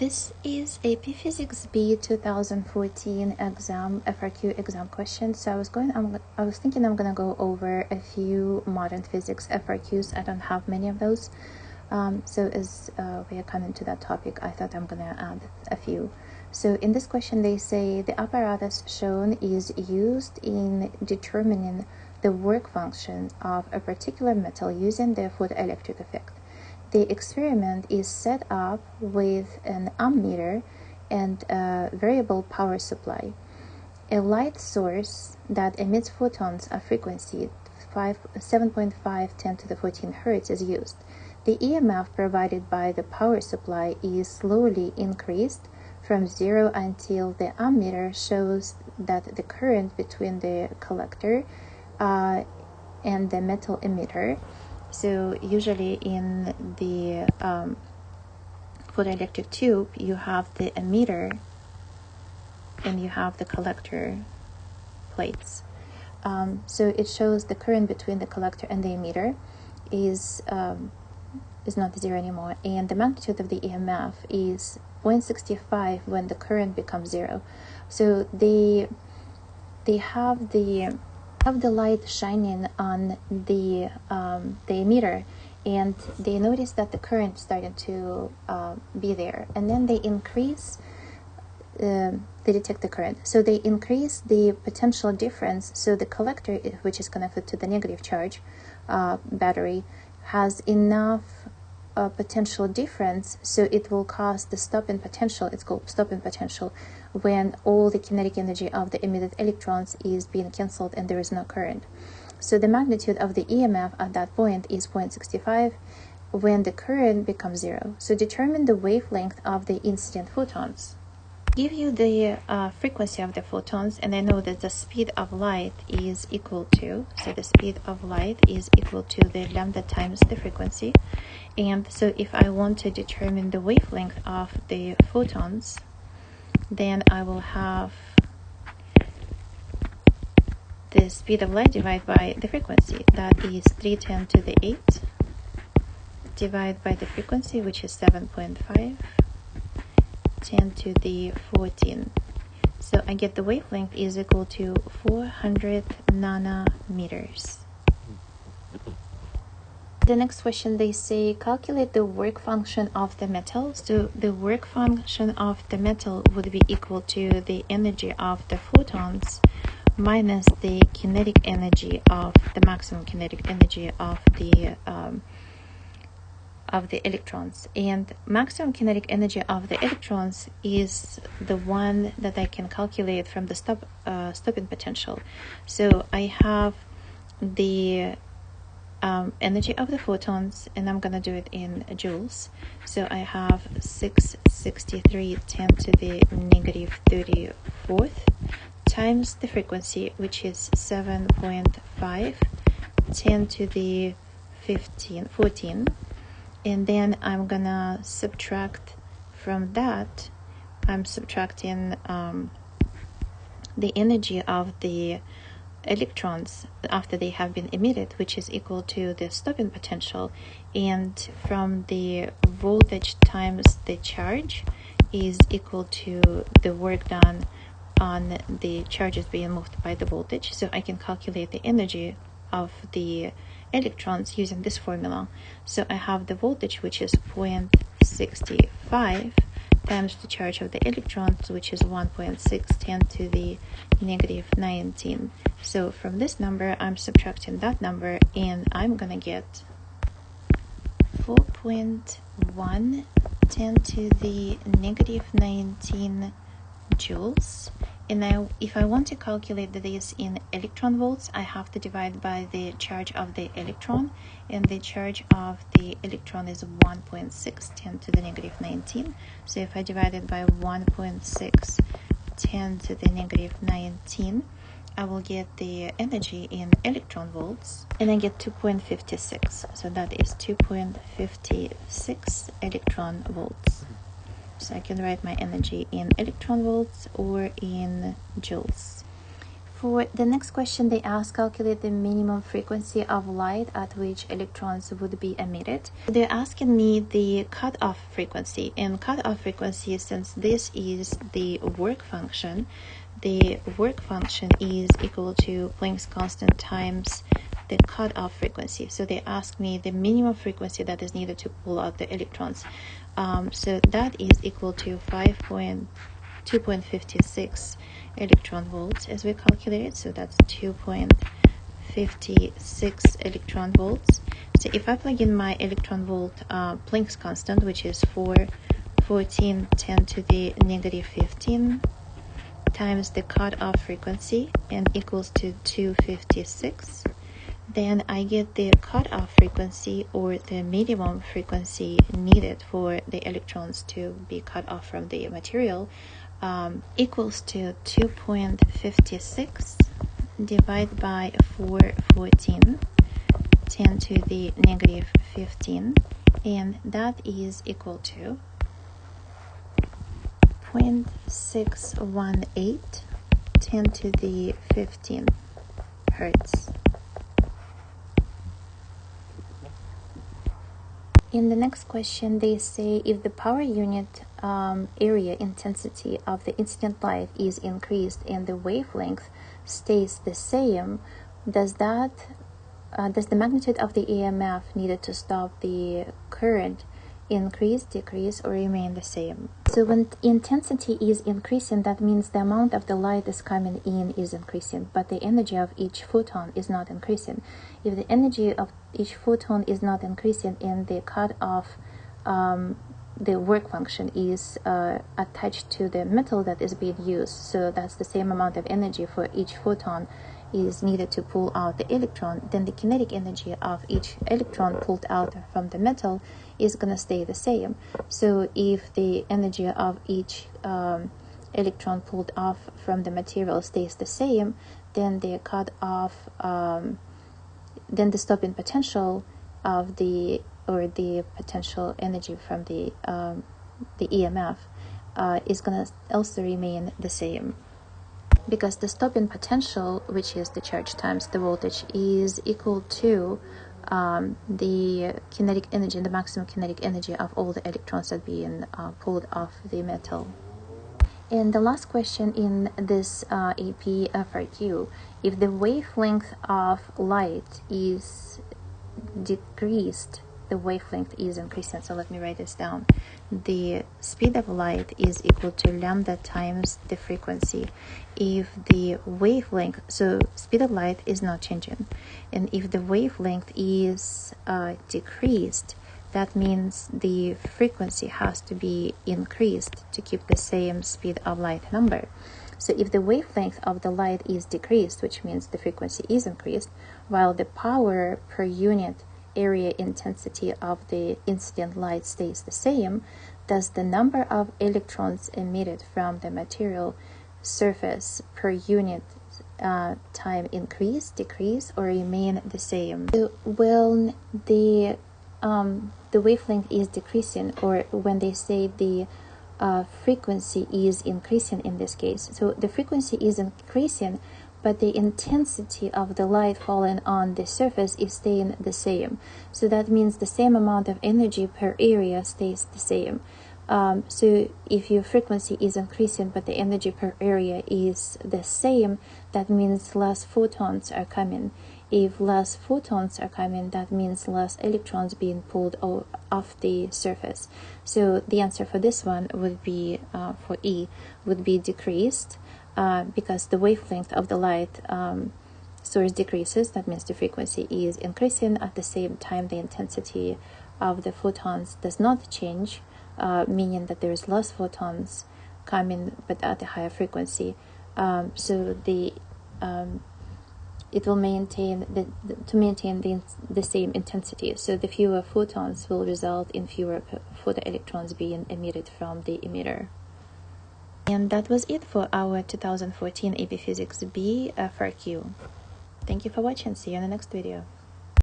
This is AP Physics B 2014 exam, FRQ exam question. So I was thinking I'm gonna go over a few modern physics FRQs. I don't have many of those. So as we are coming to that topic, I thought I'm gonna add a few. So in this question, they say the apparatus shown is used in determining the work function of a particular metal using the photoelectric effect. The experiment is set up with an ammeter and a variable power supply. A light source that emits photons of frequency 7.5 10 to the 14 Hz is used. The EMF provided by the power supply is slowly increased from 0 until the ammeter shows that the current between the collector and the metal emitter. So usually in the photoelectric tube, you have the emitter and you have the collector plates. So it shows the current between the collector and the emitter is not 0 anymore, and the magnitude of the EMF is 0.65 when the current becomes 0. So they have the light shining on the emitter, and they notice that the current started to be there, and then they increase they detect the current, so they increase the potential difference. So the collector, which is connected to the negative charge battery, has enough potential difference, so it will cause the stopping potential. It's called stopping potential, when all the kinetic energy of the emitted electrons is being cancelled and there is no current. So the magnitude of the EMF at that point is 0.65 when the current becomes 0. So determine the wavelength of the incident photons. Give you the frequency of the photons, and I know that the speed of light is equal to, so the speed of light is equal to the lambda times the frequency. And so if I want to determine the wavelength of the photons, then I will have the speed of light divided by the frequency. That is 310 to the 8 divided by the frequency, which is 7.5, 10 to the 14. So I get the wavelength is equal to 400 nanometers. The next question, they say calculate the work function of the metal. So the work function of the metal would be equal to the energy of the photons minus the kinetic energy of the maximum kinetic energy of the electrons. And maximum kinetic energy of the electrons is the one that I can calculate from the stopping potential. So I have the energy of the photons, and I'm gonna do it in joules. So I have 663 10 to the negative 34th times the frequency, which is 7.5 10 to the 14, and then I'm gonna subtract from that. I'm subtracting the energy of the electrons after they have been emitted, which is equal to the stopping potential, and from the voltage times the charge is equal to the work done on the charges being moved by the voltage. So I can calculate the energy of the electrons using this formula. So I have the voltage, which is 0.65 times the charge of the electrons, which is 1.6 10 to the negative 19. So from this number, I'm subtracting that number, and I'm gonna get 4.1 10 to the negative 19 joules. And now if I want to calculate this in electron volts, I have to divide by the charge of the electron, and the charge of the electron is 1.6 10 to the negative 19. So if I divide it by 1.6 10 to the negative 19, I will get the energy in electron volts, and I get 2.56. So that is 2.56 electron volts. So I can write my energy in electron volts or in joules. For the next question, they ask calculate the minimum frequency of light at which electrons would be emitted. They're asking me the cutoff frequency, and cutoff frequency, since this is the work function, the work function is equal to Planck's constant times the cutoff frequency. So they ask me the minimum frequency that is needed to pull out the electrons. So that is equal to 2.56 electron volts as we calculated. So that's 2.56 electron volts. So if I plug in my electron volt Planck's constant, which is 14 10 to the negative 15 times the cutoff frequency and equals to 256, then I get the cutoff frequency, or the minimum frequency needed for the electrons to be cut off from the material, equals to 2.56 divided by 414 10 to the negative 15, and that is equal to 0.618 10 to the 15 hertz. In the next question, they say if the power unit area intensity of the incident light is increased and the wavelength stays the same, does the magnitude of the EMF needed to stop the current increase, decrease, or remain the same? So when intensity is increasing, that means the amount of the light is coming in is increasing, but the energy of each photon is not increasing. If the energy of each photon is not increasing and the cutoff, the work function is attached to the metal that is being used, so that's the same amount of energy for each photon is needed to pull out the electron, then the kinetic energy of each electron pulled out from the metal is going to stay the same. So if the energy of each electron pulled off from the material stays the same, then the cutoff, then the stopping potential of the potential energy from the EMF is going to also remain the same, because the stopping potential, which is the charge times the voltage, is equal to the kinetic energy, the maximum kinetic energy of all the electrons that being pulled off the metal. And the last question in this AP FRQ, if the wavelength of light is decreased, the wavelength is increasing. So let me write this down. The speed of light is equal to lambda times the frequency. If the wavelength, so speed of light is not changing, and if the wavelength is decreased, that means the frequency has to be increased to keep the same speed of light number. So if the wavelength of the light is decreased, which means the frequency is increased, while the power per unit area intensity of the incident light stays the same, does the number of electrons emitted from the material surface per unit time increase, decrease, or remain the same? So when the wavelength is decreasing, or when they say the frequency is increasing in this case, so the frequency is increasing, but the intensity of the light falling on the surface is staying the same. So that means the same amount of energy per area stays the same. So if your frequency is increasing, but the energy per area is the same, that means less photons are coming. If less photons are coming, that means less electrons being pulled off the surface. So the answer for this one would be, for E, would be decreased. Because the wavelength of the light source decreases, that means the frequency is increasing. At the same time, the intensity of the photons does not change, meaning that there is less photons coming, but at a higher frequency. So it will maintain the same intensity. So the fewer photons will result in fewer photoelectrons being emitted from the emitter. And that was it for our 2014 AP Physics B FRQ. Thank you for watching. See you in the next video.